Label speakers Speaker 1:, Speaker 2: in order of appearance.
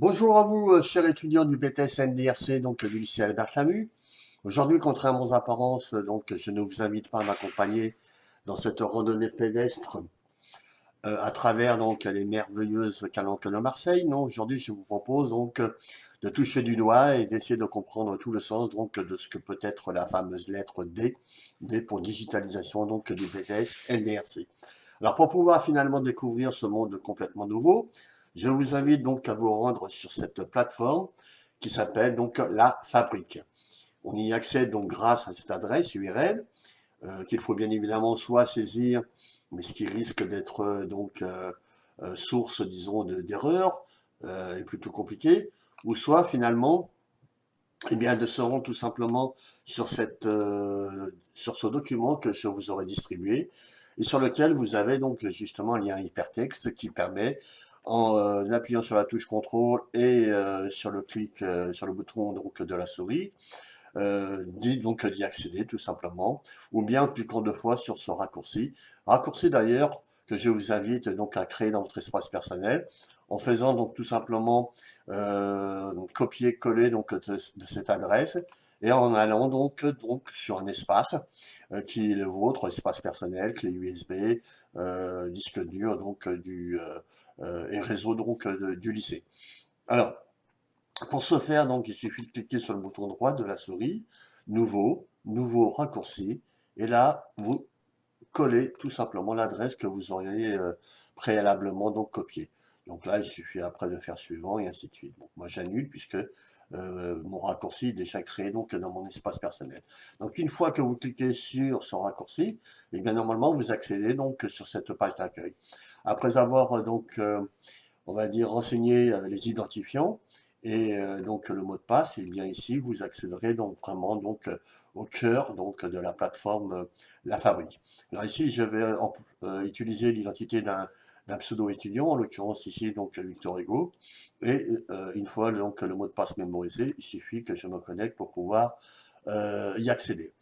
Speaker 1: Bonjour à vous, chers étudiants du BTS NDRC, donc du lycée Albert Camus. Aujourd'hui, contrairement aux apparences, donc je ne vous invite pas à m'accompagner dans cette randonnée pédestre à travers donc les merveilleuses calanques de Marseille. Non, aujourd'hui, je vous propose donc de toucher du doigt et d'essayer de comprendre tout le sens donc de ce que peut être la fameuse lettre D, D pour digitalisation donc du BTS NDRC. Alors pour pouvoir finalement découvrir ce monde complètement nouveau, je vous invite donc à vous rendre sur cette plateforme qui s'appelle donc La Fabrique. On y accède donc grâce à cette adresse URL qu'il faut bien évidemment soit saisir, mais ce qui risque d'être source, disons, d'erreurs est plutôt compliqué, ou soit finalement eh bien, de se rendre tout simplement sur sur ce document que je vous aurai distribué et sur lequel vous avez donc justement un lien hypertexte qui permet, en appuyant sur la touche contrôle et sur sur le bouton donc de la souris, d'y accéder tout simplement, ou bien en cliquant deux fois sur ce raccourci. Raccourci d'ailleurs que je vous invite donc à créer dans votre espace personnel, en faisant donc tout simplement copier-coller donc de cette adresse et en allant donc sur un espace qui est le vôtre, espace personnel, clé USB, disque dur et réseau du lycée. Alors, pour ce faire, donc, il suffit de cliquer sur le bouton droit de la souris, nouveau raccourci, et là, vous collez tout simplement l'adresse que vous auriez préalablement donc copiée. Donc là, il suffit après de faire suivant et ainsi de suite. Donc moi, j'annule puisque mon raccourci est déjà créé donc dans mon espace personnel. Donc une fois que vous cliquez sur ce raccourci, et bien normalement, vous accédez donc sur cette page d'accueil. Après avoir on va dire, renseigner les identifiants et donc le mot de passe, et bien ici, vous accéderez donc vraiment au cœur donc, de la plateforme La Fabrique. Alors ici, je vais utiliser l'identité d'un pseudo-étudiant, en l'occurrence ici donc Victor Hugo, et une fois donc le mot de passe mémorisé, il suffit que je me connecte pour pouvoir y accéder.